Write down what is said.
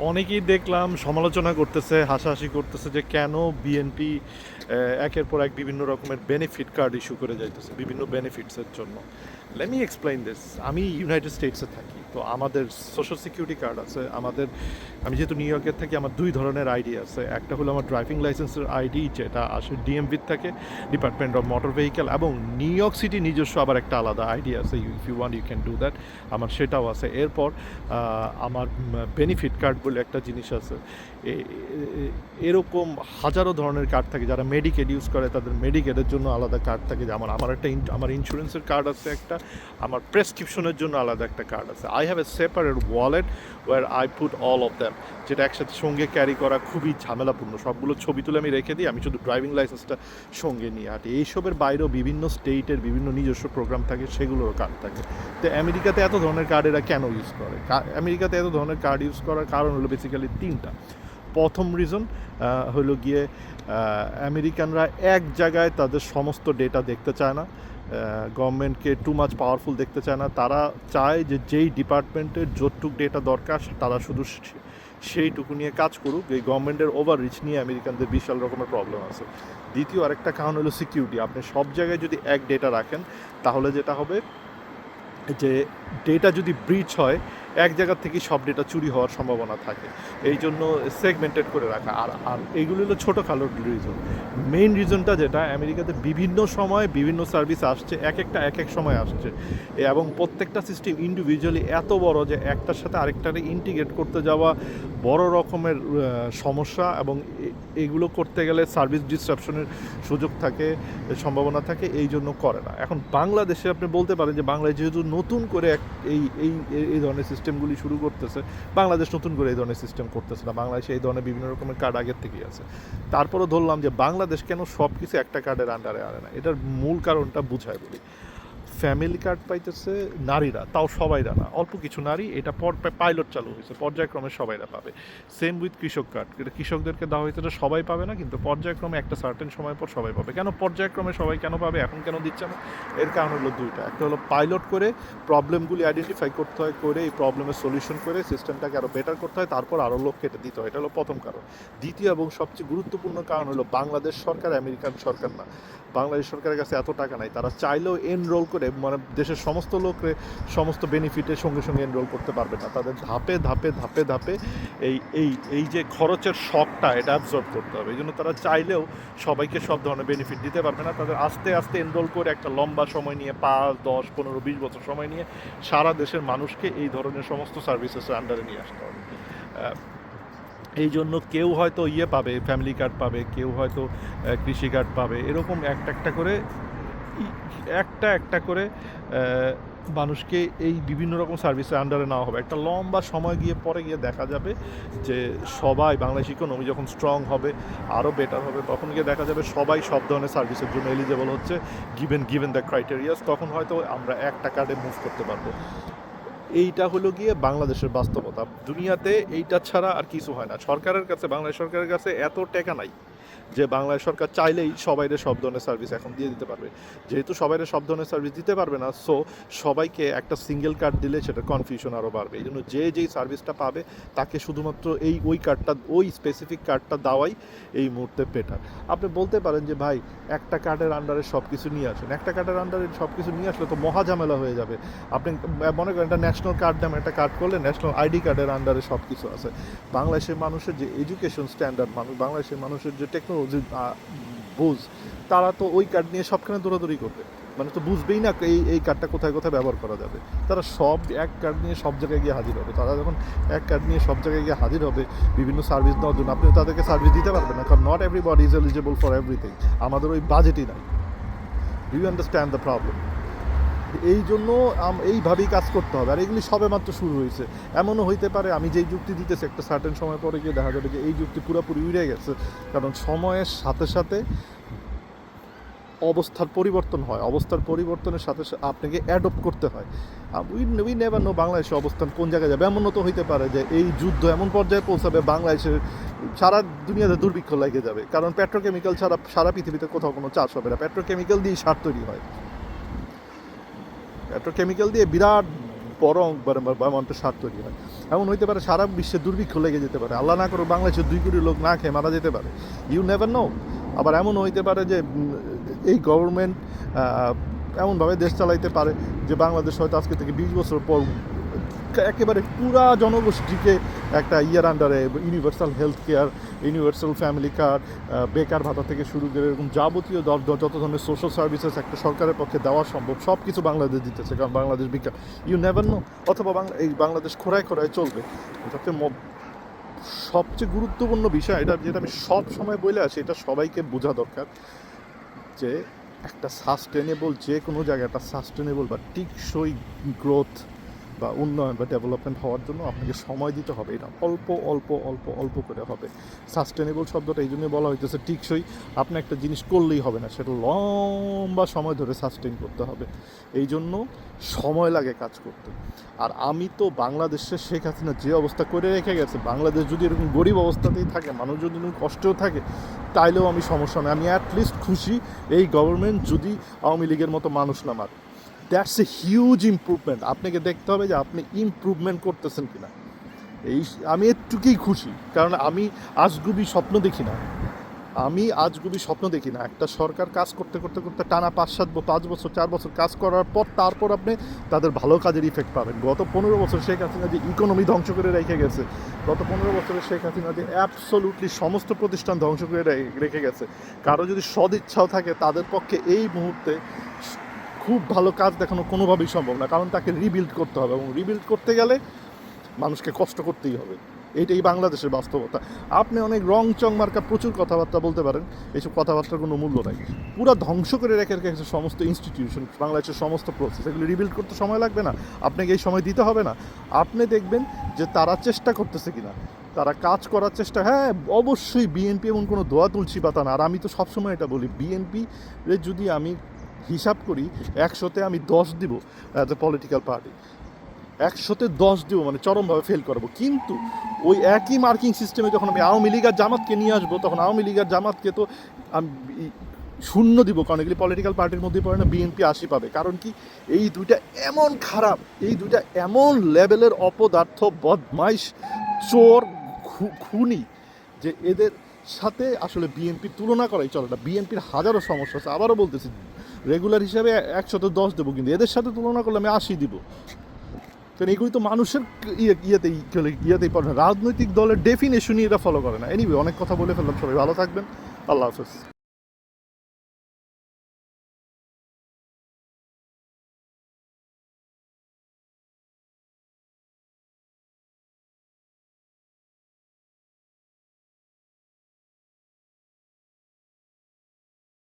অনেকেই দেখলাম সমালোচনা করতেছে, হাসাহাসি করতেছে যে কেন বিএনপি একের পর এক বিভিন্ন রকমের বেনিফিট কার্ড ইস্যু করে যাইতেছে বিভিন্ন বেনিফিটসের জন্য। Let me explain this. আমি ইউনাইটেড স্টেটসে থাকি, তো আমাদের সোশ্যাল সিকিউরিটি কার্ড আছে। আমি যেহেতু নিউ ইয়র্কের থাকি, আমার দুই ধরনের আইডি আছে। একটা হলো আমার ড্রাইভিং লাইসেন্সের আইডি, যেটা আসে ডিএমভির থাকে, ডিপার্টমেন্ট অফ মোটর ভেহিকেল, এবং নিউ ইয়র্ক সিটি নিজস্ব আবার একটা আলাদা আইডি আছে। If you want you can do that. আমার সেটাও আছে। এরপর আমার বেনিফিট কার্ড বলে একটা জিনিস আছে। এরকম হাজারো ধরনের কার্ড থাকে। যারা মেডিকেল ইউজ করে তাদের মেডিকেলের জন্য আলাদা কার্ড থাকে। যেমন আমার ইন্স্যুরেন্সের কার্ড আছে একটা, আমার প্রেসক্রিপশনের জন্য আলাদা একটা কার্ড আছে। I have a separate wallet where I put all of them, যেটা একসাথে সঙ্গে ক্যারি করা খুবই ঝামেলাপূর্ণ। সবগুলো ছবি তুলে আমি রেখে দিই, আমি শুধু ড্রাইভিং লাইসেন্সটা সঙ্গে নিয়ে হাঁটি। এইসবের বাইরেও বিভিন্ন স্টেটের বিভিন্ন নিজস্ব প্রোগ্রাম থাকে, সেগুলোরও কার্ড থাকে। তো আমেরিকাতে এত ধরনের কার্ড এরা কেন ইউজ করে? আমেরিকাতে এত ধরনের কার্ড ইউজ করার কারণ হলো বেসিক্যালি তিনটা। প্রথম রিজন হলো গিয়ে আমেরিকানরা এক জায়গায় তাদের সমস্ত ডেটা দেখতে চায় না, গভর্নমেন্টকে টু মাচ পাওয়ারফুল দেখতে চায় না। তারা চায় যে যেই ডিপার্টমেন্টের যতটুক ডেটা দরকার তারা শুধু সেইটুকু নিয়ে কাজ করুক। এই গভর্নমেন্টের ওভার রিচ নিয়ে আমেরিকানদের বিশাল রকমের প্রবলেম আছে। দ্বিতীয় আরেকটা কারণ হলো সিকিউরিটি। আপনি সব জায়গায় যদি এক ডেটা রাখেন, তাহলে যেটা হবে যে ডেটা যদি ব্রিচ হয়, এক জায়গা থেকে সব ডেটা চুরি হওয়ার সম্ভাবনা থাকে। এই জন্য সেগমেন্টেড করে রাখা। আর এইগুলো হলো ছোটোখাটো রিজন। মেইন রিজনটা যেটা, আমেরিকাতে বিভিন্ন সময় বিভিন্ন সার্ভিস আসছে, এক এক সময় আসছে, এবং প্রত্যেকটা সিস্টেম ইন্ডিভিজুয়ালি এত বড় যে একটার সাথে আরেকটারে ইন্টিগ্রেট করতে যাওয়া বড় রকমের সমস্যা, এবং এগুলো করতে গেলে সার্ভিস ডিসরাপশনের সুযোগ থাকে, সম্ভাবনা থাকে। এই জন্য করে না। এখন বাংলাদেশে আপনি বলতে পারেন যে বাংলাদেশ যেহেতু নতুন করে এই এই এই ধরনের সিস্টেমগুলি শুরু করতেছে, বাংলাদেশ নতুন করে এই ধরনের সিস্টেম করতেছে না। বাংলাদেশে এই ধরনের বিভিন্ন রকমের কার্ড আগের থেকেই আছে। তারপরও ধরলাম যে বাংলাদেশ কেন সব কিছু একটা কার্ডের আন্ডারে আনে না, এটার মূল কারণটা বুঝায় বলি। ফ্যামিলি কার্ড পাইতেছে নারীরা, তাও সবাইরা না, অল্প কিছু নারী। এটা পাইলট চালু হয়েছে, পর্যায়ক্রমে সবাইরা পাবে। সেম উইথ কৃষক কার্ড, এটা কৃষকদেরকে দেওয়া হয়েছে, এটা সবাই পাবে না, কিন্তু পর্যায়ক্রমে একটা সার্টেন সময় পর সবাই পাবে। কেন পর্যায়ক্রমে সবাই কেন পাবে, এখন কেন দিচ্ছে না? এর কারণ হলো দুইটা। একটা হলো পাইলট করে প্রবলেমগুলি আইডেন্টিফাই করতে হয়, করে এই প্রবলেমের সলিউশন করে সিস্টেমটাকে আরও বেটার করতে হয়, তারপর আরও লোককে এটা দিতে হয়। এটা হলো প্রথম কারণ। দ্বিতীয় এবং সবচেয়ে গুরুত্বপূর্ণ কারণ হলো বাংলাদেশ সরকার আমেরিকান সরকার না। বাংলাদেশ সরকারের কাছে এত টাকা নাই, তারা চাইলেও এনরোল করে মানে দেশের সমস্ত লোকরে সমস্ত বেনিফিটের সঙ্গে সঙ্গে এনরোল করতে পারবে না। তাদের ধাপে ধাপে ধাপে ধাপে এই এই এই যে খরচের শকটা, এটা অ্যাবজর্ব করতে হবে। এই জন্য তারা চাইলেও সবাইকে সব ধরনের বেনিফিট দিতে পারবে না। তাদের আস্তে আস্তে এনরোল করে একটা লম্বা সময় নিয়ে 5, 10, 15, 20 বছর সময় নিয়ে সারা দেশের মানুষকে এই ধরনের সমস্ত সার্ভিসেসের আন্ডারে নিয়ে আসতে হবে। এই জন্য কেউ হয়তো পাবে, ফ্যামিলি কার্ড পাবে, কেউ হয়তো কৃষি কার্ড পাবে। এরকম একটা একটা করে মানুষকে এই বিভিন্ন রকম সার্ভিসের আন্ডারে নেওয়া হবে। একটা লম্বা সময় পরে গিয়ে দেখা যাবে যে সবাই, বাংলাদেশ ইকোনমি যখন স্ট্রং হবে, আরও বেটার হবে, তখন গিয়ে দেখা যাবে সবাই সব ধরনের সার্ভিসের জন্য এলিজেবল হচ্ছে, গিভেন দ্য ক্রাইটেরিয়াস। তখন হয়তো আমরা একটা কার্ডে মুভ করতে পারবো। এইটা হলো গিয়ে বাংলাদেশের বাস্তবতা। দুনিয়াতে এইটা ছাড়া আর কিছু হয় না। সরকারের কাছে, বাংলাদেশ সরকারের কাছে এত টাকা নাই যে বাংলাদেশ সরকার চাইলেই সবাইরে সব ধরনের সার্ভিস এখন দিয়ে দিতে পারবে। যেহেতু সবাইরে সব ধরনের সার্ভিস দিতে পারবে না, সো সবাইকে একটা সিঙ্গেল কার্ড দিলে সেটা কনফিউশন আরও বাড়বে। এই জন্য যেই সার্ভিসটা পাবে তাকে শুধুমাত্র ওই কার্ডটা, ওই স্পেসিফিক কার্ডটা দেওয়াই এই মুহূর্তে বেটার। আপনি বলতে পারেন যে ভাই, একটা কার্ডের আন্ডারে সব কিছু নিয়ে আসেন। একটা কার্ডের আন্ডারে সব কিছু নিয়ে আসলে তো মহাঝামেলা হয়ে যাবে। আপনি মনে করেন একটা ন্যাশনাল কার্ড নামে একটা কার্ড করলে, ন্যাশনাল আইডি কার্ডের আন্ডারে সব কিছু আছে। বাংলাদেশের মানুষের যে এডুকেশন স্ট্যান্ডার্ড, বাংলাদেশের মানুষের যে টেকনোলজি বুঝ, তারা তো ওই কার্ড নিয়ে সবখানে দৌড়াদৌড়ি করবে। মানে তো বুঝবেই না এই কার্ডটা কোথায় কোথায় ব্যবহার করা যাবে। তারা সব এক কার্ড নিয়ে সব জায়গায় গিয়ে হাজির হবে। তারা যখন এক কার্ড নিয়ে সব জায়গায় গিয়ে হাজির হবে বিভিন্ন সার্ভিস দেওয়ার জন্য, আপনি তাদেরকে সার্ভিস দিতে পারবেন না, কারণ not everybody is eligible for everything. আমাদের ওই বাজেটই নাই। Do you understand the problem? এই জন্য এইভাবেই কাজ করতে হবে। আর এগুলি সবে মাত্র শুরু হয়েছে। এমনও হইতে পারে আমি যেই যুক্তি দিতেছি, একটা সার্টেন সময় পরে গিয়ে দেখা যাবে যে এই যুক্তি পুরোপুরি উড়ে গেছে। কারণ সময়ের সাথে সাথে অবস্থার পরিবর্তন হয়, অবস্থার পরিবর্তনের সাথে আপনাকে অ্যাডপ্ট করতে হয়। উই নেভার নো বাংলাদেশের অবস্থান কোন জায়গায় যাবে। এমনও তো হইতে পারে যে এই যুদ্ধ এমন পর্যায়ে পৌঁছাবে, বাংলাদেশের সারা দুনিয়াতে দুর্ভিক্ষ লেগে যাবে। কারণ পেট্রোকেমিক্যাল ছাড়া সারা পৃথিবীতে কোথাও কোনো চাষ হবে না। পেট্রোকেমিক্যাল দিয়েই সার তৈরি হয়। পেট্রোকেমিক্যাল দিয়ে বিরাট বড় অ্যামাউন্টের সার তৈরি হয়। এমন হইতে পারে সারা বিশ্বে দুর্ভিক্ষ লেগে যেতে পারে, আল্লাহ না করে বাংলাদেশের 2 কোটি লোক না খেয়ে মারা যেতে পারে, ইউ নেভার নো। আবার এমনও হইতে পারে যে এই গভর্নমেন্ট এমনভাবে দেশ চালাইতে পারে যে বাংলাদেশ হয়তো আজকে থেকে 20 বছর পর একেবারে পুরা জনগোষ্ঠীকে একটা ইয়ার আন্ডারে universal health care, universal family card, বেকার ভাতা থেকে শুরু করে এরকম যাবতীয় যত ধরনের সোশ্যাল সার্ভিসেস একটা সরকারের পক্ষে দেওয়া সম্ভব সব কিছু বাংলাদেশ দিতেছে, কারণ বাংলাদেশ বিজ্ঞান, ইউ নেভার নো। অথবা এই বাংলাদেশ খোঁড়ায় খোঁড়ায় চলবে। সবচেয়ে গুরুত্বপূর্ণ বিষয় এটা, যেটা আমি সব সময় বলে আসি, এটা সবাইকে বোঝা দরকার যে একটা সাস্টেনেবল, যে কোনো জায়গায় একটা সাস্টেনেবল বা টেকসই গ্রোথ বা উন্নয়ন বা ডেভেলপমেন্ট হওয়ার জন্য আপনাকে সময় দিতে হবে। এটা অল্প অল্প অল্প অল্প করে হবে। সাস্টেনেবল শব্দটা এই জন্যই বলা হইতেছে, টেকসই আপনি একটা জিনিস করলেই হবে না, সেটা লম্বা সময় ধরে সাস্টেন করতে হবে। এই জন্য সময় লাগে কাজ করতে। আর আমি তো বাংলাদেশের শেখ হাসিনা যে অবস্থা করে রেখে গেছে, বাংলাদেশ যদি এরকম গরিব অবস্থাতেই থাকে, মানুষ যদি এরকম কষ্টেও থাকে, তাইলেও আমি সমস্যা নেই। আমি অ্যাটলিস্ট খুশি এই গভর্নমেন্ট যদি আওয়ামী লীগের মতো মানুষ না মারে। That's a huge improvement. আপনাকে দেখতে হবে যে আপনি ইমপ্রুভমেন্ট করতেছেন কিনা। আমি একটুকুই খুশি, কারণ আমি আজগুবি স্বপ্ন দেখি না। একটা সরকার কাজ করতে করতে করতে টানা 5 বছর 4 বছর কাজ করার পর তারপর আপনি তাদের ভালো কাজের ইফেক্ট পাবেন। গত 15 বছর শেখ হাসিনা যে ইকোনমি ধ্বংস করে রেখে গেছে, গত 15 বছরে শেখ হাসিনা যে অ্যাবসলিউটলি সমস্ত প্রতিষ্ঠান ধ্বংস করে রেখে গেছে, কারো যদি সদিচ্ছাও থাকে তাদের পক্ষে এই মুহূর্তে খুব ভালো কাজ দেখানো কোনোভাবেই সম্ভব না, কারণ তাকে রিবিল্ড করতে হবে, এবং রিবিল্ড করতে গেলে মানুষকে কষ্ট করতেই হবে। এইটাই বাংলাদেশের বাস্তবতা। আপনি অনেক রং চং মার্কা প্রচুর কথাবার্তা বলতে পারেন, এইসব কথাবার্তার কোনো মূল্য নাই। পুরো ধ্বংস করে রেখে গেছে সমস্ত ইনস্টিটিউশন, বাংলাদেশের সমস্ত প্রসেস, এগুলো রিবিল্ড করতে সময় লাগবে না? আপনাকে এই সময় দিতে হবে না? আপনি দেখবেন যে তারা চেষ্টা করতেছে কিনা, তারা কাজ করার চেষ্টা। হ্যাঁ, অবশ্যই বিএনপি এমন কোনো দোয়া তুলসী পাতা না। আর আমি তো সবসময় এটা বলি, বিএনপি যদি আমি হিসাব করি 100-তে আমি 10 দিব অ্যাজ এ পলিটিক্যাল পার্টি, 100-তে 10 দিব, মানে চরমভাবে ফেল করবো। কিন্তু ওই একই মার্কিং সিস্টেমে যখন আমি আওয়ামী লীগ আর জামাতকে নিয়ে আসবো, তখন আওয়ামী লীগ আর জামাতকে তো আমি 0 দিব, কারণ এগুলি পলিটিক্যাল পার্টির মধ্যেই পড়ে না। বিএনপি 80 পাবে। কারণ কি, এই দুইটা এমন খারাপ, এই দুইটা এমন লেভেলের অপদার্থ, বদমাইশ, চোর, খুনি, যে এদের সাথে আসলে বিএনপির তুলনা করাই চলে না। বিএনপির হাজারো সমস্যা আছে, আবারও বলতেছি, রেগুলার হিসাবে 100-তে 10 দেবো, কিন্তু এদের সাথে তুলনা করলে আমি 80 দিব। কারণ এগুলি তো মানুষের ইয়েতেই পড়ে না, রাজনৈতিক দলের ডেফিনেশনই এরা ফলো করে না। এনিওয়ে, অনেক কথা বলে ফেললাম। সবাই ভালো থাকবেন। আল্লাহ হাফেজ।